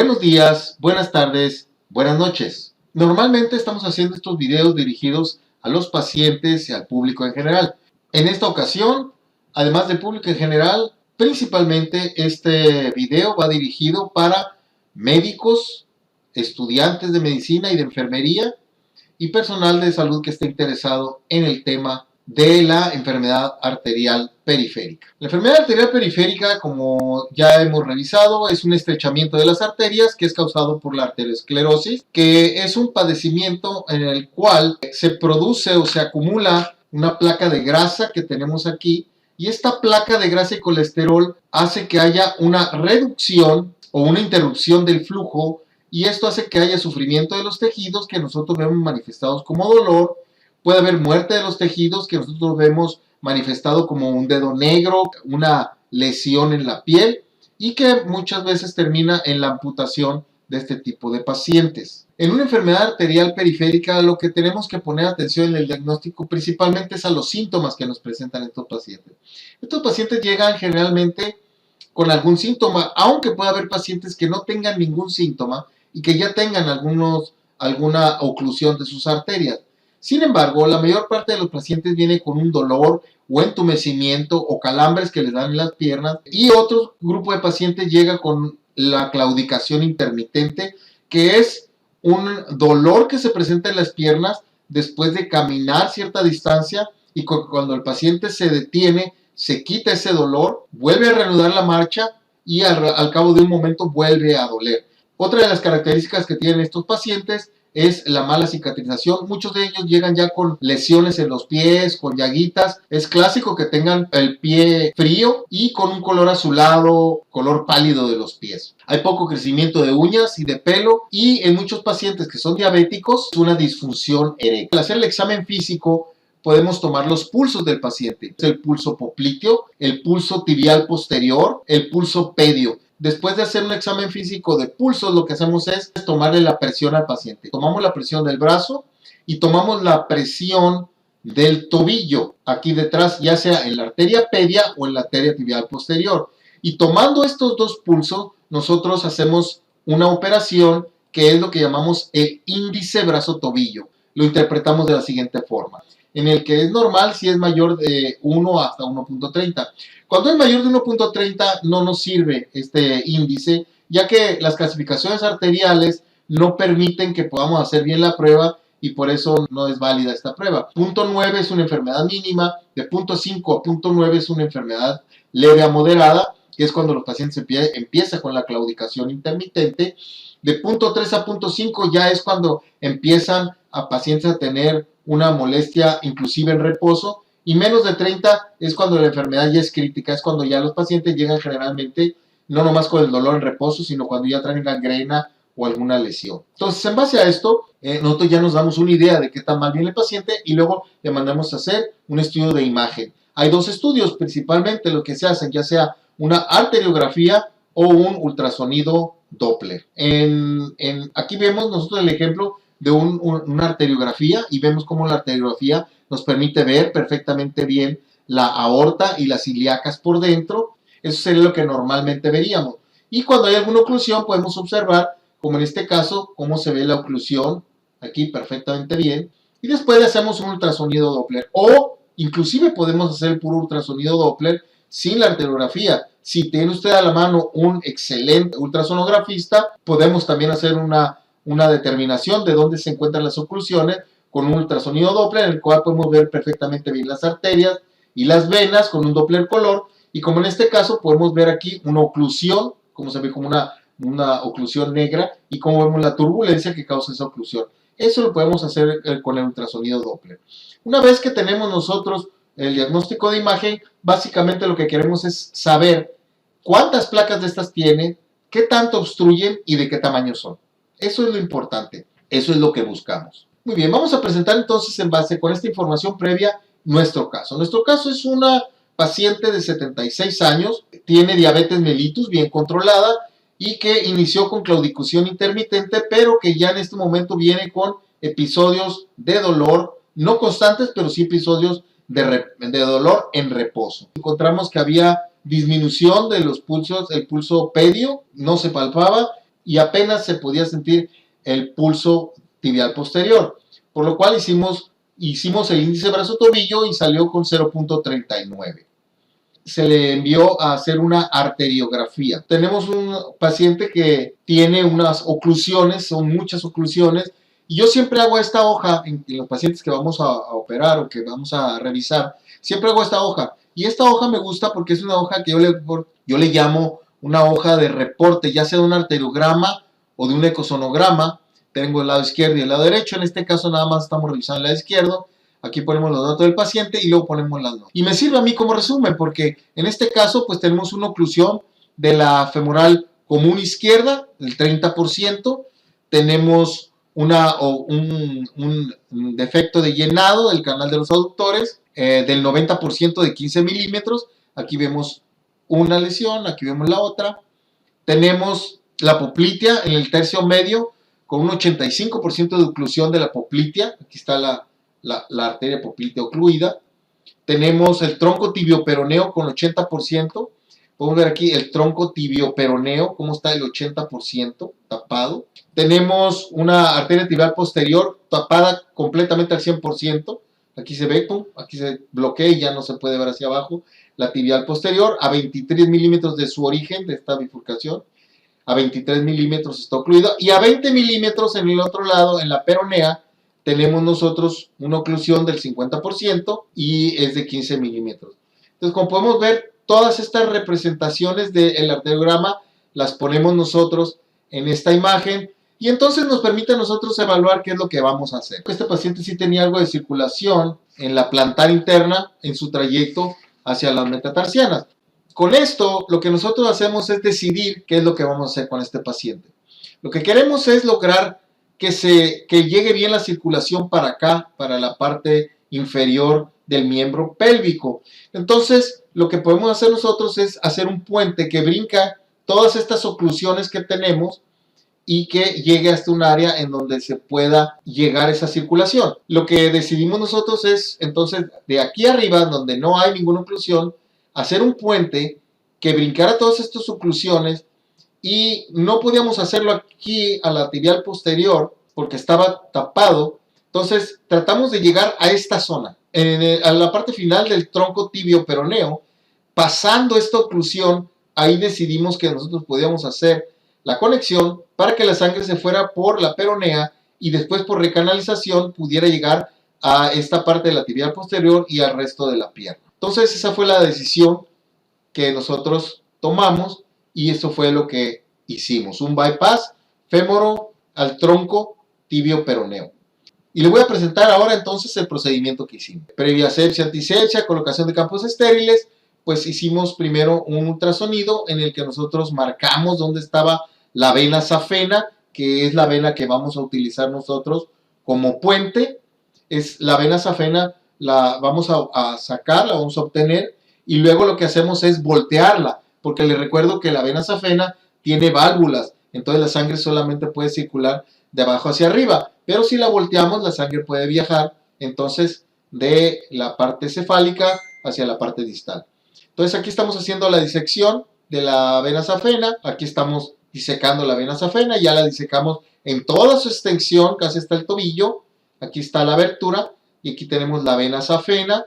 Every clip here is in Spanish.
Buenos días, buenas tardes, buenas noches. Normalmente estamos haciendo estos videos dirigidos a los pacientes y al público en general. En esta ocasión, además del público en general, principalmente este video va dirigido para médicos, estudiantes de medicina y de enfermería y personal de salud que esté interesado en el tema de la enfermedad arterial periférica. La enfermedad arterial periférica, como ya hemos revisado, es un estrechamiento de las arterias que es causado por la arteriosclerosis, que es un padecimiento en el cual se produce o se acumula una placa de grasa que tenemos aquí, y esta placa de grasa y colesterol hace que haya una reducción o una interrupción del flujo, y esto hace que haya sufrimiento de los tejidos que nosotros vemos manifestados como dolor. Puede haber muerte de los tejidos que nosotros vemos manifestado como un dedo negro, una lesión en la piel, y que muchas veces termina en la amputación de este tipo de pacientes. En una enfermedad arterial periférica, lo que tenemos que poner atención en el diagnóstico principalmente es a los síntomas que nos presentan estos pacientes. Estos pacientes llegan generalmente con algún síntoma, aunque pueda haber pacientes que no tengan ningún síntoma y que ya tengan alguna oclusión de sus arterias. Sin embargo, la mayor parte de los pacientes viene con un dolor o entumecimiento o calambres que les dan en las piernas, y otro grupo de pacientes llega con la claudicación intermitente, que es un dolor que se presenta en las piernas después de caminar cierta distancia, y cuando el paciente se detiene, se quita ese dolor, vuelve a reanudar la marcha y al cabo de un momento vuelve a doler. Otra de las características que tienen estos pacientes es la mala cicatrización. Muchos de ellos llegan ya con lesiones en los pies, con llaguitas. Es clásico que tengan el pie frío y con un color azulado, color pálido de los pies. Hay poco crecimiento de uñas y de pelo, y en muchos pacientes que son diabéticos, una disfunción eréctil. Al hacer el examen físico, podemos tomar los pulsos del paciente. El pulso popliteo, el pulso tibial posterior, el pulso pedio. Después de hacer un examen físico de pulsos, lo que hacemos es tomarle la presión al paciente. Tomamos la presión del brazo y tomamos la presión del tobillo, aquí detrás, ya sea en la arteria pedia o en la arteria tibial posterior. Y tomando estos dos pulsos, nosotros hacemos una operación que es lo que llamamos el índice brazo-tobillo. Lo interpretamos de la siguiente forma, en el que es normal si es mayor de 1 hasta 1.30. Cuando es mayor de 1.30 no nos sirve este índice, ya que las clasificaciones arteriales no permiten que podamos hacer bien la prueba, y por eso no es válida esta prueba. Punto 9 es una enfermedad mínima, de punto 5 a punto 9 es una enfermedad leve a moderada, que es cuando los pacientes empiezan con la claudicación intermitente. De punto 3 a punto 5 ya es cuando empiezan a pacientes a tener una molestia inclusive en reposo, y menos de 30 es cuando la enfermedad ya es crítica, es cuando ya los pacientes llegan generalmente no nomás con el dolor en reposo, sino cuando ya traen gangrena o alguna lesión. Entonces, en base a esto, nosotros ya nos damos una idea de qué tan mal viene el paciente, y luego le mandamos a hacer un estudio de imagen. Hay dos estudios principalmente lo que se hacen, ya sea una arteriografía o un ultrasonido Doppler. Aquí vemos nosotros el ejemplo de una arteriografía, y vemos cómo la arteriografía nos permite ver perfectamente bien la aorta y las ilíacas por dentro. Eso sería lo que normalmente veríamos. Y cuando hay alguna oclusión podemos observar, como en este caso, cómo se ve la oclusión aquí perfectamente bien. Y después hacemos un ultrasonido Doppler, o inclusive podemos hacer el puro ultrasonido Doppler sin la arteriografía. Si tiene usted a la mano un excelente ultrasonografista, podemos también hacer una determinación de dónde se encuentran las oclusiones con un ultrasonido Doppler, en el cual podemos ver perfectamente bien las arterias y las venas con un Doppler color, y como en este caso podemos ver aquí una oclusión, como se ve como una oclusión negra, y como vemos la turbulencia que causa esa oclusión. Eso lo podemos hacer con el ultrasonido Doppler. Una vez que tenemos nosotros el diagnóstico de imagen, básicamente lo que queremos es saber cuántas placas de estas tiene, qué tanto obstruyen y de qué tamaño son. Eso es lo importante, eso es lo que buscamos. Muy bien, vamos a presentar entonces, en base con esta información previa, nuestro caso. Nuestro caso es una paciente de 76 años, tiene diabetes mellitus bien controlada y que inició con claudicación intermitente, pero que ya en este momento viene con episodios de dolor, no constantes, pero sí episodios de dolor en reposo. Encontramos que había disminución de los pulsos, el pulso pedio no se palpaba, y apenas se podía sentir el pulso tibial posterior, por lo cual hicimos el índice brazo-tobillo y salió con 0.39. Se le envió a hacer una arteriografía. Tenemos un paciente que tiene unas oclusiones, son muchas oclusiones, y yo siempre hago esta hoja en los pacientes que vamos a operar o que vamos a revisar, siempre hago esta hoja, y esta hoja me gusta porque es una hoja que yo le llamo una hoja de reporte, ya sea de un arteriograma o de un ecosonograma. Tengo el lado izquierdo y el lado derecho, en este caso nada más estamos revisando el lado izquierdo. Aquí ponemos los datos del paciente y luego ponemos las notas. Y me sirve a mí como resumen porque en este caso pues tenemos una oclusión de la femoral común izquierda, del 30%. Tenemos un defecto de llenado del canal de los aductores del 90% de 15 milímetros. Aquí vemos una lesión, aquí vemos la otra. Tenemos la poplitea en el tercio medio con un 85% de oclusión de la poplitea. Aquí está la arteria poplitea ocluida. Tenemos el tronco tibioperoneo con 80%. Podemos ver aquí el tronco tibioperoneo, cómo está el 80% tapado. Tenemos una arteria tibial posterior tapada completamente al 100%. Aquí se ve, aquí se bloquea y ya no se puede ver hacia abajo. La tibial posterior a 23 milímetros de su origen, de esta bifurcación. A 23 milímetros está ocluida. Y a 20 milímetros en el otro lado, en la peronea, tenemos nosotros una oclusión del 50% y es de 15 milímetros. Entonces, como podemos ver, todas estas representaciones del arteriograma las ponemos nosotros en esta imagen y entonces nos permite a nosotros evaluar qué es lo que vamos a hacer. Este paciente sí tenía algo de circulación en la plantar interna en su trayecto hacia las metatarsianas. Con esto, lo que nosotros hacemos es decidir qué es lo que vamos a hacer con este paciente. Lo que queremos es lograr que llegue bien la circulación para acá, para la parte inferior del miembro pélvico. Entonces, lo que podemos hacer nosotros es hacer un puente que brinca todas estas oclusiones que tenemos y que llegue hasta un área en donde se pueda llegar esa circulación. Lo que decidimos nosotros es, entonces, de aquí arriba, donde no hay ninguna oclusión, hacer un puente que brincara todas estas oclusiones y no podíamos hacerlo aquí a la tibial posterior porque estaba tapado. Entonces tratamos de llegar a esta zona, a la parte final del tronco tibio peroneo, pasando esta oclusión. Ahí decidimos que nosotros podíamos hacer la conexión para que la sangre se fuera por la peronea y después por recanalización pudiera llegar a esta parte de la tibial posterior y al resto de la pierna. Entonces esa fue la decisión que nosotros tomamos y eso fue lo que hicimos, un bypass fémoro al tronco tibio peroneo. Y le voy a presentar ahora entonces el procedimiento que hicimos. Previa asepsia, antisepsia, colocación de campos estériles, pues hicimos primero un ultrasonido en el que nosotros marcamos dónde estaba la vena safena, que es la vena que vamos a utilizar nosotros como puente. Es la vena safena, la vamos a sacar, la vamos a obtener y luego lo que hacemos es voltearla, porque les recuerdo que la vena safena tiene válvulas, entonces la sangre solamente puede circular de abajo hacia arriba, pero si la volteamos la sangre puede viajar entonces de la parte cefálica hacia la parte distal. Entonces aquí estamos haciendo la disección de la vena safena, aquí estamos disecando la vena safena, ya la disecamos en toda su extensión, casi hasta el tobillo. Aquí está la abertura y aquí tenemos la vena safena.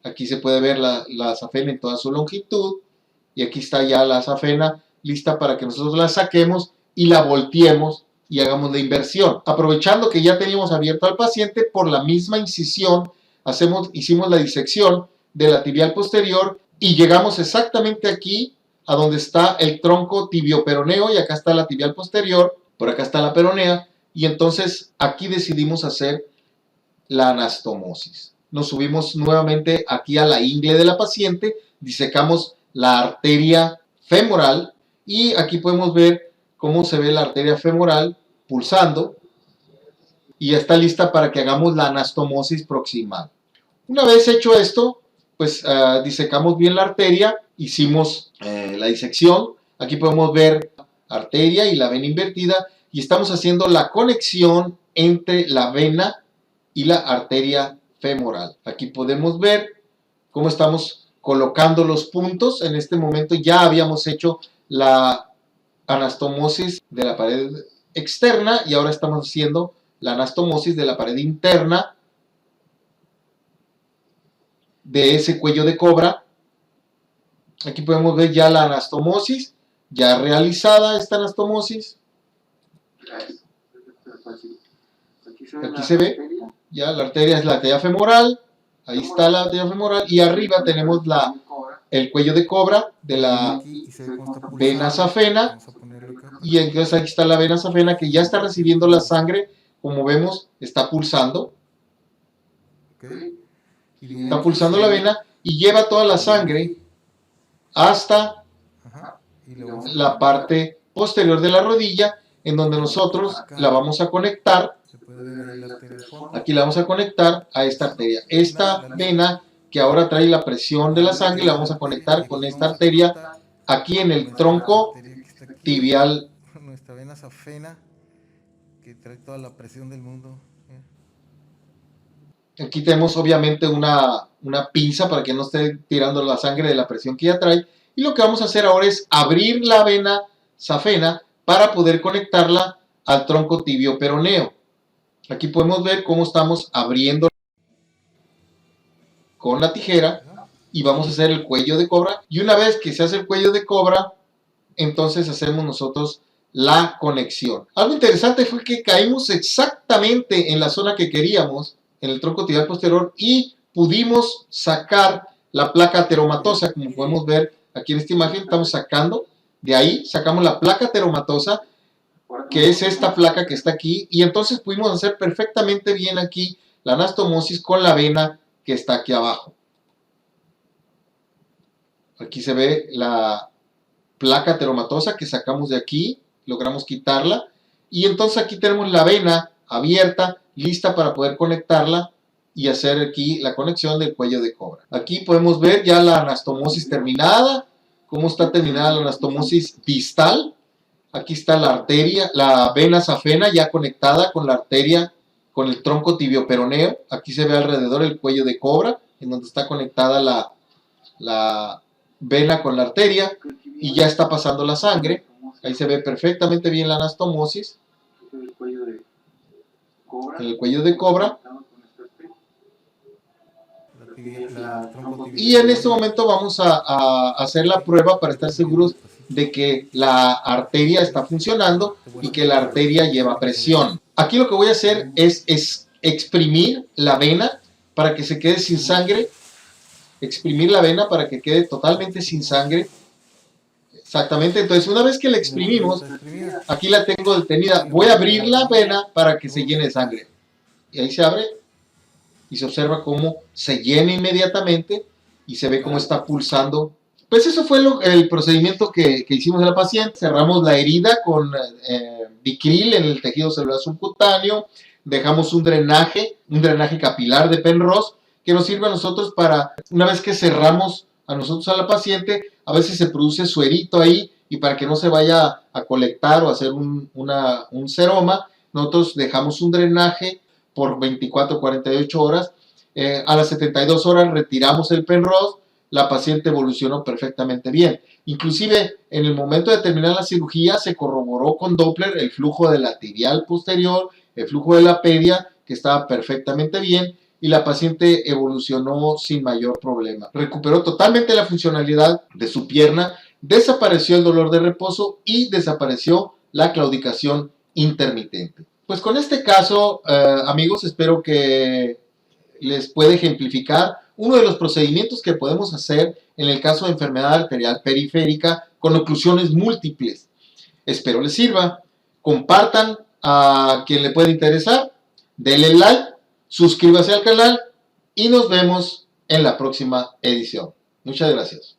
Aquí se puede ver la safena en toda su longitud y aquí está ya la safena lista para que nosotros la saquemos y la volteemos y hagamos la inversión. Aprovechando que ya teníamos abierto al paciente, por la misma incisión hicimos la disección de la tibial posterior y llegamos exactamente aquí a donde está el tronco tibioperoneo y acá está la tibial posterior, por acá está la peronea y entonces aquí decidimos hacer la anastomosis. Nos subimos nuevamente aquí a la ingle de la paciente, disecamos la arteria femoral y aquí podemos ver cómo se ve la arteria femoral pulsando y ya está lista para que hagamos la anastomosis proximal. Una vez hecho esto, pues disecamos bien la arteria, hicimos la disección, aquí podemos ver arteria y la vena invertida y estamos haciendo la conexión entre la vena y la arteria femoral. Aquí podemos ver cómo estamos colocando los puntos. En este momento ya habíamos hecho la anastomosis de la pared externa y ahora estamos haciendo la anastomosis de la pared interna de ese cuello de cobra. Aquí podemos ver ya la anastomosis, ya realizada esta anastomosis. Aquí se ve, ya la arteria es la arteria femoral, ahí está la arteria femoral y arriba tenemos el cuello de cobra de la vena safena y entonces aquí está la vena safena que ya está recibiendo la sangre, como vemos está pulsando. Está pulsando la vena y lleva toda la sangre hasta la parte posterior de la rodilla, en donde nosotros la vamos a conectar. Aquí la vamos a conectar a esta arteria. Esta vena que ahora trae la presión de la sangre la vamos a conectar con esta arteria aquí en el tronco tibial. Nuestra vena safena que trae toda la presión del mundo. Aquí tenemos obviamente una pinza para que no esté tirando la sangre de la presión que ya trae. Y lo que vamos a hacer ahora es abrir la vena safena para poder conectarla al tronco tibio peroneo. Aquí podemos ver cómo estamos abriendo con la tijera y vamos a hacer el cuello de cobra. Y una vez que se hace el cuello de cobra, entonces hacemos nosotros la conexión. Algo interesante fue que caímos exactamente en la zona que queríamos, en el tronco tibial posterior, y pudimos sacar la placa ateromatosa, como podemos ver aquí en esta imagen. Estamos sacando, de ahí sacamos la placa ateromatosa, que es esta placa que está aquí, y entonces pudimos hacer perfectamente bien aquí la anastomosis con la vena que está aquí abajo. Aquí se ve la placa ateromatosa que sacamos de aquí, logramos quitarla, y entonces aquí tenemos la vena abierta, lista para poder conectarla y hacer aquí la conexión del cuello de cobra. Aquí podemos ver ya la anastomosis terminada, cómo está terminada la anastomosis distal. Aquí está la arteria, la vena safena ya conectada con la arteria, con el tronco tibio-peroneo. Aquí se ve alrededor el cuello de cobra, en donde está conectada la vena con la arteria y ya está pasando la sangre. Ahí se ve perfectamente bien la anastomosis en el cuello de cobra. Y en este momento vamos a hacer la prueba para estar seguros de que la arteria está funcionando y que la arteria lleva presión. Aquí lo que voy a hacer es exprimir la vena para que se quede sin sangre. Exprimir la vena para que quede totalmente sin sangre. Exactamente, entonces una vez que la exprimimos, aquí la tengo detenida. Voy a abrir la vena para que se llene de sangre. Y ahí se abre y se observa cómo se llena inmediatamente y se ve cómo está pulsando. Pues eso fue el procedimiento que hicimos a la paciente. Cerramos la herida con Vicryl en el tejido celular subcutáneo. Dejamos un drenaje capilar de Penrose que nos sirve a nosotros para, una vez que cerramos a nosotros a la paciente, a veces se produce suerito ahí y para que no se vaya a colectar o hacer un seroma, nosotros dejamos un drenaje por 24 o 48 horas. A las 72 horas retiramos el Penrose. La paciente evolucionó perfectamente bien. Inclusive en el momento de terminar la cirugía se corroboró con Doppler el flujo de la tibial posterior, el flujo de la pedia, que estaba perfectamente bien, y la paciente evolucionó sin mayor problema. Recuperó totalmente la funcionalidad de su pierna, desapareció el dolor de reposo y desapareció la claudicación intermitente. Pues con este caso, amigos, espero que les pueda ejemplificar uno de los procedimientos que podemos hacer en el caso de enfermedad arterial periférica con oclusiones múltiples. Espero les sirva. Compartan a quien le pueda interesar. Denle like, suscríbase al canal y nos vemos en la próxima edición. Muchas gracias.